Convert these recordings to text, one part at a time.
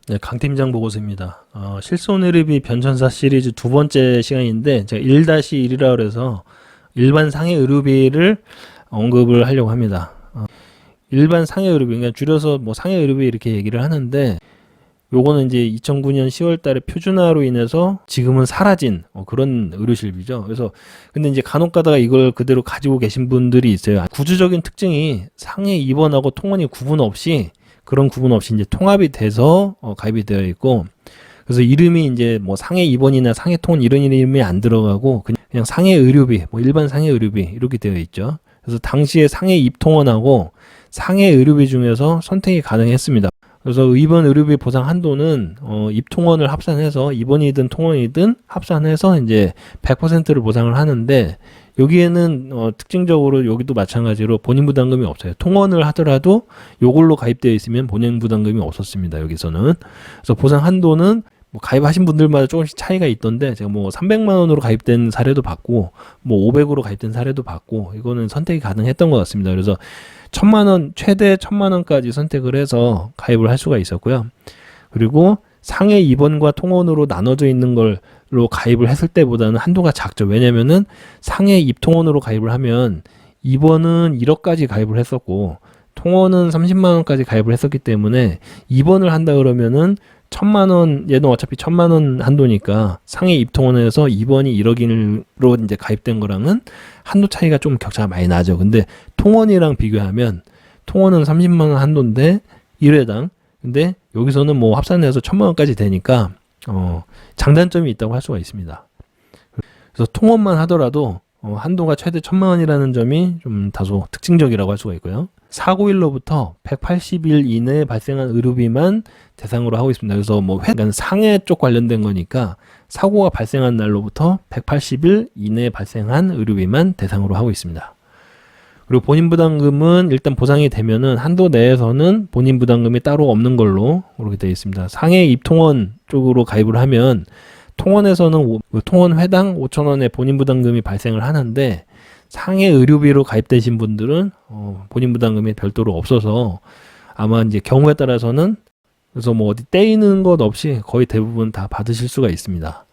네, 강 팀장 보고서입니다. 실손의료비 변천사 시리즈 두 번째 시간인데 제가 1-1이라 그래서 일반 상해 의료비를 언급을 하려고 합니다. 일반 상해 의료비, 그러니까 줄여서 뭐 상해 의료비 이렇게 얘기를 하는데 요거는 이제 2009년 10월 달에 표준화로 인해서 지금은 사라진 그런 의료실비죠. 그래서 근데 이제 간혹 가다가 이걸 그대로 가지고 계신 분들이 있어요. 구조적인 특징이 상해 입원하고 통원이 구분 없이 그런 구분 없이 이제 통합이 돼서 가입이 되어 있고, 그래서 이름이 이제 뭐 상해 입원이나 상해 통원 이런 이름이 안 들어가고 그냥 상해 의료비, 뭐 일반 상해 의료비 이렇게 되어 있죠. 그래서 당시에 상해 입통원하고 상해 의료비 중에서 선택이 가능했습니다. 그래서 입원 의료비 보상 한도는 입통원을 합산해서 입원이든 통원이든 합산해서 이제 100%를 보상을 하는데, 여기에는 특징적으로 여기도 마찬가지로 본인 부담금이 없어요. 통원을 하더라도 요걸로 가입되어 있으면 본인 부담금이 없었습니다. 여기서는. 그래서 보상 한도는 뭐 가입하신 분들마다 조금씩 차이가 있던데, 제가 뭐 300만 원으로 가입된 사례도 봤고 뭐 500으로 가입된 사례도 봤고, 이거는 선택이 가능했던 것 같습니다. 그래서 1000만 원, 최대 1000만 원까지 선택을 해서 가입을 할 수가 있었고요. 그리고 상해 입원과 통원으로 나눠져 있는 걸로 가입을 했을 때보다는 한도가 작죠. 왜냐면은 상해 입통원으로 가입을 하면 입원은 1억까지 가입을 했었고 통원은 30만 원까지 가입을 했었기 때문에 입원을 한다 그러면은 1000만 원, 얘는 어차피 1000만 원 한도니까 상해 입통원에서 입원이 1억으로 이제 가입된 거랑은 한도 차이가 좀 격차가 많이 나죠. 근데 통원이랑 비교하면 통원은 30만 원 한도인데 1회당, 근데 여기서는 뭐 합산해서 1000만 원까지 되니까 장단점이 있다고 할 수가 있습니다. 그래서 통원만 하더라도 한도가 최대 1000만 원이라는 점이 좀 다소 특징적이라고 할 수가 있고요. 사고일로부터 180일 이내에 발생한 의료비만 대상으로 하고 있습니다. 그래서 뭐 그러니까 상해 쪽 관련된 거니까 사고가 발생한 날로부터 180일 이내에 발생한 의료비만 대상으로 하고 있습니다. 그리고 본인 부담금은 일단 보상이 되면은 한도 내에서는 본인 부담금이 따로 없는 걸로 그렇게 되어 있습니다. 상해 입통원 쪽으로 가입을 하면 통원에서는 통원 회당 5,000원의 본인 부담금이 발생을 하는데, 상해 의료비로 가입되신 분들은 본인 부담금이 별도로 없어서 아마 이제 경우에 따라서는, 그래서 뭐 어디 떼이는 것 없이 거의 대부분 다 받으실 수가 있습니다.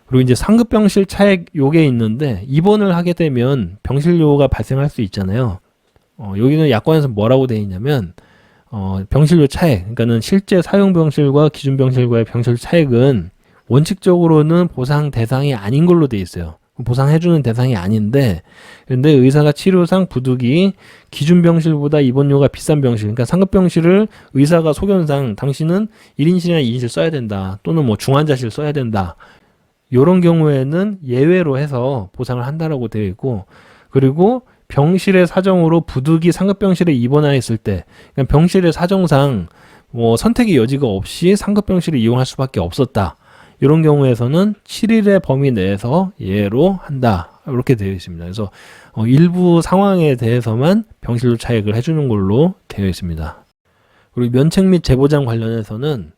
그리고 이제 상급 병실 차액 요게 있는데, 입원을 하게 되면 병실료가 발생할 수 있잖아요. 여기는 약관에서 뭐라고 되어 있냐면 병실료 차액, 그러니까는 실제 사용 병실과 기준 병실과의 병실 차액은 원칙적으로는 보상 대상이 아닌 걸로 되어 있어요. 보상해주는 대상이 아닌데, 근데 의사가 치료상 부득이 기준 병실보다 입원료가 비싼 병실, 그러니까 상급 병실을 의사가 소견상 당신은 1인실이나 2인실 써야 된다, 또는 뭐 중환자실 써야 된다, 이런 경우에는 예외로 해서 보상을 한다라고 되어 있고, 그리고 병실의 사정으로 부득이 상급 병실에 입원하였을 때, 그러니까 병실의 사정상 뭐 선택의 여지가 없이 상급 병실을 이용할 수밖에 없었다, 이런 경우에서는 7일의 범위 내에서 예외로 한다, 이렇게 되어 있습니다. 그래서 일부 상황에 대해서만 병실료 차액을 해주는 걸로 되어 있습니다. 그리고 면책 및 재보장 관련해서는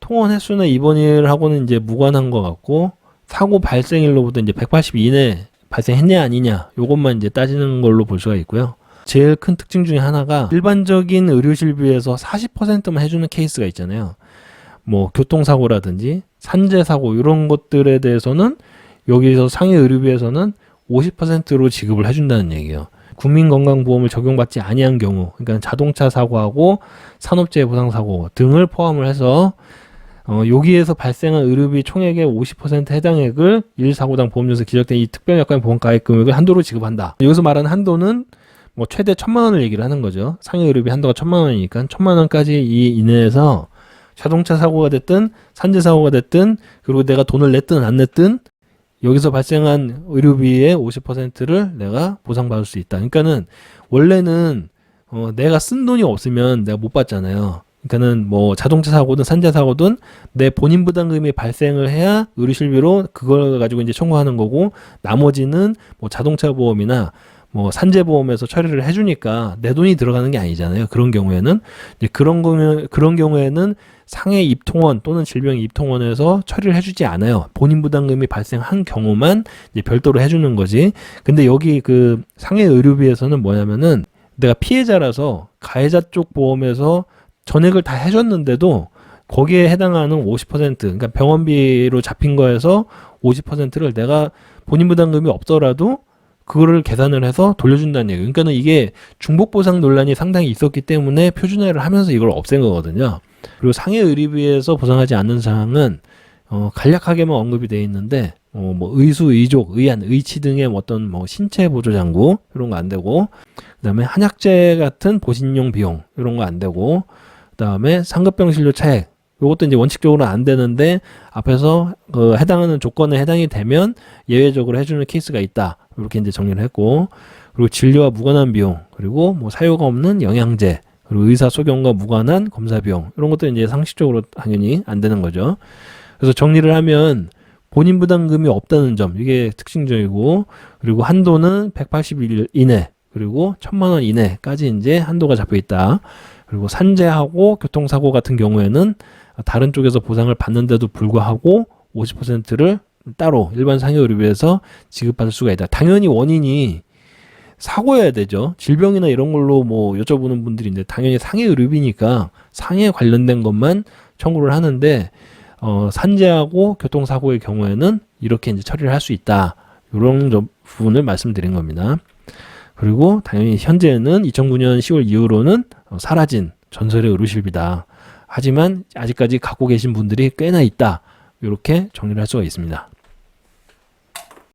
통원 횟수나 입원일하고는 이제 무관한 것 같고, 사고 발생일로부터 이제 180일 이내 발생했냐 아니냐, 요것만 이제 따지는 걸로 볼 수가 있고요. 제일 큰 특징 중에 하나가 일반적인 의료실비에서 40%만 해주는 케이스가 있잖아요. 뭐 교통사고라든지 산재사고 이런 것들에 대해서는 여기서 상해 의료비에서는 50%로 지급을 해준다는 얘기예요. 국민건강보험을 적용받지 아니한 경우, 그러니까 자동차 사고하고 산업재해 보상사고 등을 포함을 해서 여기에서 발생한 의료비 총액의 50% 해당액을 1사고당 보험료에서 기적된 이 특별약관 보험 가입 금액을 한도로 지급한다. 여기서 말하는 한도는 뭐 최대 1000만 원을 얘기를 하는 거죠. 상해 의료비 한도가 1000만 원이니까 1000만 원까지 이 이내에서 자동차 사고가 됐든 산재 사고가 됐든, 그리고 내가 돈을 냈든 안 냈든 여기서 발생한 의료비의 50%를 내가 보상받을 수 있다. 그러니까는 원래는 내가 쓴 돈이 없으면 내가 못 받잖아요. 그러니까는 뭐 자동차 사고든 산재 사고든 내 본인 부담금이 발생을 해야 의료실비로 그걸 가지고 이제 청구하는 거고, 나머지는 뭐 자동차 보험이나 뭐 산재보험에서 처리를 해주니까 내 돈이 들어가는 게 아니잖아요. 그런 경우에는 이제 그런 경우에는 상해 입통원 또는 질병 입통원에서 처리를 해주지 않아요. 본인 부담금이 발생한 경우만 이제 별도로 해주는 거지. 근데 여기 그 상해 의료비에서는 뭐냐면은 내가 피해자라서 가해자 쪽 보험에서 전액을 다 해줬는데도 거기에 해당하는 50%, 그러니까 병원비로 잡힌 거에서 50%를 내가 본인 부담금이 없더라도 그거를 계산을 해서 돌려준다는 얘기예요. 그러니까는 이게 중복보상 논란이 상당히 있었기 때문에 표준화를 하면서 이걸 없앤 거거든요. 그리고 상해 의료비에서 보상하지 않는 사항은 간략하게만 언급이 되어 있는데 뭐 의수, 의족, 의안, 의치 등의 어떤 뭐 신체 보조 장구 이런 거 안 되고, 그다음에 한약재 같은 보신용 비용 이런 거 안 되고, 그다음에 상급병 진료 차액 이것도 이제 원칙적으로 안 되는데 앞에서 해당하는 조건에 해당이 되면 예외적으로 해주는 케이스가 있다, 이렇게 이제 정리를 했고, 그리고 진료와 무관한 비용, 그리고 뭐 사유가 없는 영양제, 그리고 의사 소견과 무관한 검사 비용 이런 것도 이제 상식적으로 당연히 안 되는 거죠. 그래서 정리를 하면 본인 부담금이 없다는 점, 이게 특징적이고, 그리고 한도는 180일 이내, 그리고 1,000만 원 이내까지 이제 한도가 잡혀 있다. 그리고 산재하고 교통사고 같은 경우에는 다른 쪽에서 보상을 받는데도 불구하고 50%를 따로 일반 상해의료비에서 지급받을 수가 있다. 당연히 원인이 사고여야 되죠. 질병이나 이런 걸로 뭐 여쭤보는 분들인데 당연히 상해의료비니까 상해 관련된 것만 청구를 하는데, 산재하고 교통사고의 경우에는 이렇게 이제 처리를 할 수 있다. 이런 부분을 말씀드린 겁니다. 그리고 당연히 현재는 2009년 10월 이후로는 사라진 전설의 의료실비다. 하지만 아직까지 갖고 계신 분들이 꽤나 있다. 이렇게 정리를 할 수가 있습니다.